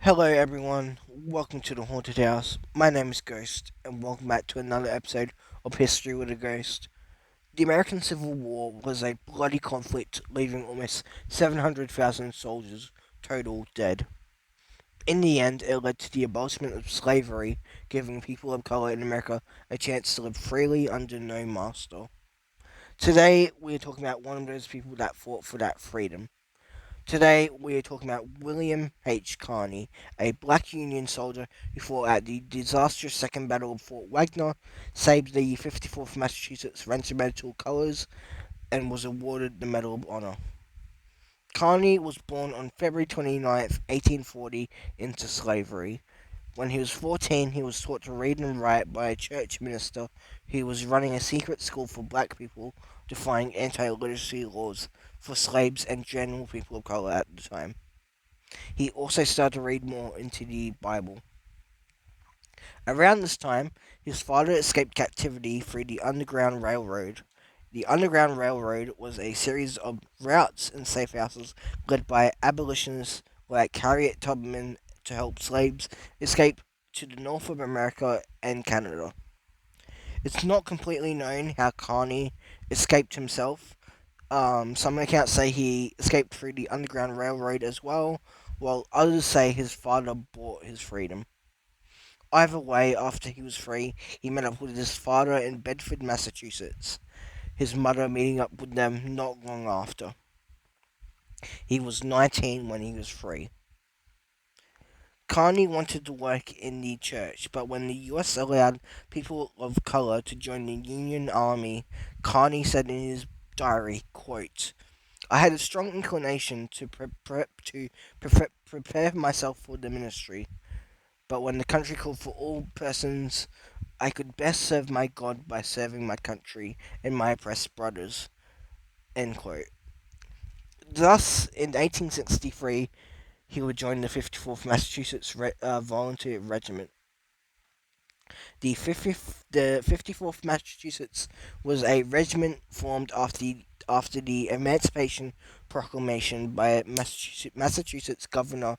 Hello, everyone. Welcome to the Haunted House. My name is Ghost, and welcome back to another episode of History with a Ghost. The American Civil War was a bloody conflict, leaving almost 700,000 soldiers total dead. In the end, it led to the abolishment of slavery, giving people of color in America a chance to live freely under no master. Today, we are talking about one of those people that fought for that freedom. Today, we are talking about William H. Carney, a black Union soldier who fought at the disastrous Second Battle of Fort Wagner, saved the 54th Massachusetts Regimental Colors, and was awarded the Medal of Honor. Carney was born on February 29th, 1840, into slavery. When he was 14, he was taught to read and write by a church minister who was running a secret school for black people, defying anti-literacy laws for slaves and general people of color at the time. He also started to read more into the Bible. Around this time, his father escaped captivity through the Underground Railroad. The Underground Railroad was a series of routes and safe houses led by abolitionists like Harriet Tubman to help slaves escape to the north of America and Canada. It's not completely known how Carney escaped himself. Some accounts say he escaped through the Underground Railroad as well, while others say his father bought his freedom. Either way, after he was free, he met up with his father in Bedford, Massachusetts, his mother meeting up with them not long after. He was 19 when he was free. Carney wanted to work in the church, but when the US allowed people of color to join the Union Army, Carney said in his diary, quote, I had a strong inclination to prepare myself for the ministry, but when the country called for all persons, I could best serve my God by serving my country and my oppressed brothers. End quote. Thus, in 1863, he would join the 54th Massachusetts Volunteer Regiment. The 54th Massachusetts was a regiment formed after the Emancipation Proclamation by Massachusetts Governor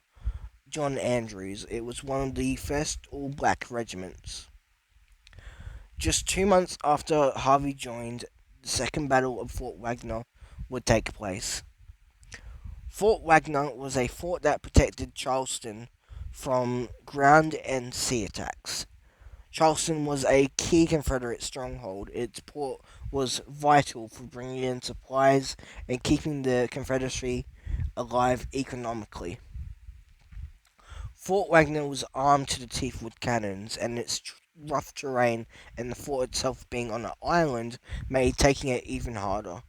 John Andrews. It was one of the first all-black regiments. Just 2 months after Harvey joined, the Second Battle of Fort Wagner would take place. Fort Wagner was a fort that protected Charleston from ground and sea attacks. Charleston was a key Confederate stronghold. Its port was vital for bringing in supplies and keeping the Confederacy alive economically. Fort Wagner was armed to the teeth with cannons, and its rough terrain and the fort itself being on an island made taking it even harder.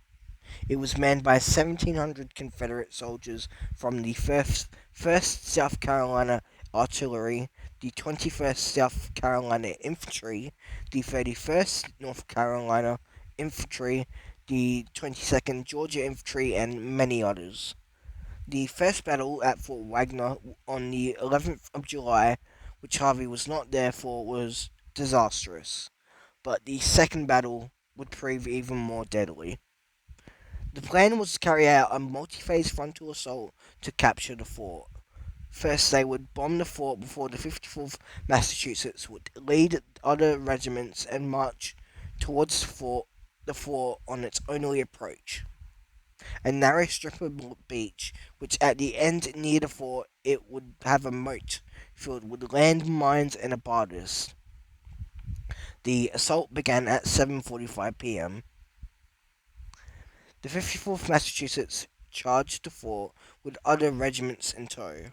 It was manned by 1,700 Confederate soldiers from the 1st South Carolina Artillery, the 21st South Carolina Infantry, the 31st North Carolina Infantry, the 22nd Georgia Infantry, and many others. The first battle at Fort Wagner on the 11th of July, which Harvey was not there for, was disastrous, but the second battle would prove even more deadly. The plan was to carry out a multi-phase frontal assault to capture the fort. First, they would bomb the fort before the 54th Massachusetts would lead other regiments and march towards the fort on its only approach. A narrow strip of beach, which at the end near the fort it would have a moat filled with landmines and abattis. The assault began at 7:45 p.m. The 54th Massachusetts charged the fort with other regiments in tow.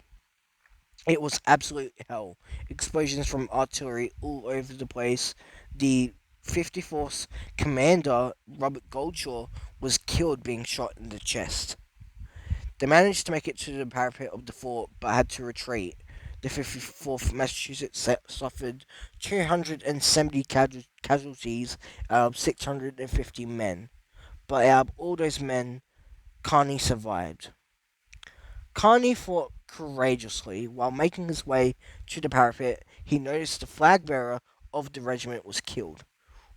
It was absolute hell. Explosions from artillery all over the place. The 54th commander, Robert Goldshaw, was killed being shot in the chest. They managed to make it to the parapet of the fort but had to retreat. The 54th Massachusetts suffered 270 casualties out of 650 men. But out of all those men, Carney survived. Carney fought courageously. While making his way to the parapet, he noticed the flag bearer of the regiment was killed.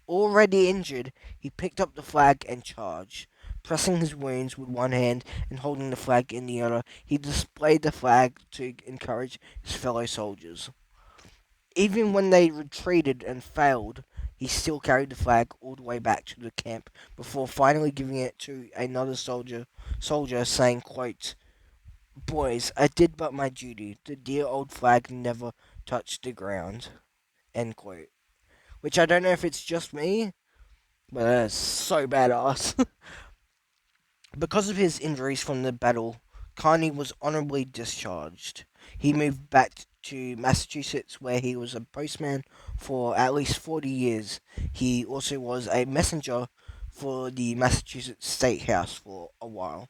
Already injured, he picked up the flag and charged. Pressing his wounds with one hand and holding the flag in the other, he displayed the flag to encourage his fellow soldiers. Even when they retreated and failed, he still carried the flag all the way back to the camp before finally giving it to another soldier saying, quote, "Boys, I did but my duty. The dear old flag never touched the ground." End quote. Which I don't know if it's just me, but that's so badass. Because of his injuries from the battle, Carney was honorably discharged. He moved back to Massachusetts, where he was a postman for at least 40 years. He also was a messenger for the Massachusetts State House for a while.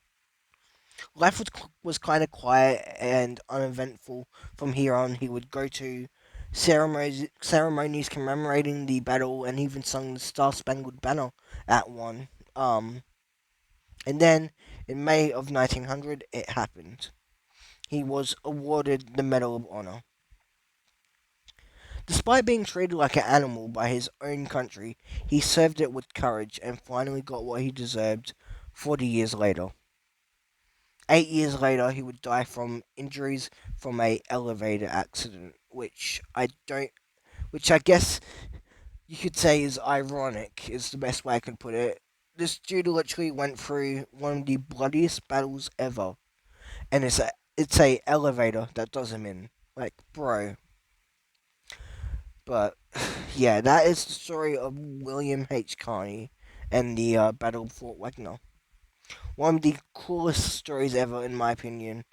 Life was kind of quiet and uneventful from here on. He would go to ceremonies commemorating the battle and even sung the Star Spangled Banner at one. And then, in May of 1900, it happened. He was awarded the Medal of Honor. Despite being treated like an animal by his own country, he served it with courage and finally got what he deserved 40 years later. 8 years later, he would die from injuries from a elevator accident, which I guess you could say is ironic, is the best way I could put it. This dude literally went through one of the bloodiest battles ever, and it's a elevator that does him in. Like, bro. But yeah, that is the story of William H. Carney and the Battle of Fort Wagner. One of the coolest stories ever, in my opinion.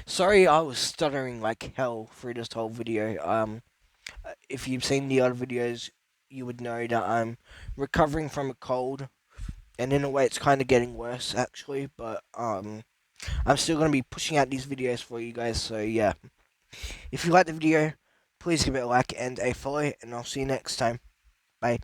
Sorry, I was stuttering like hell through this whole video. If you've seen the other videos, you would know that I'm recovering from a cold, and in a way, it's kind of getting worse actually. But I'm still gonna be pushing out these videos for you guys. So yeah, if you like the video, please give it a like and a follow, and I'll see you next time. Bye.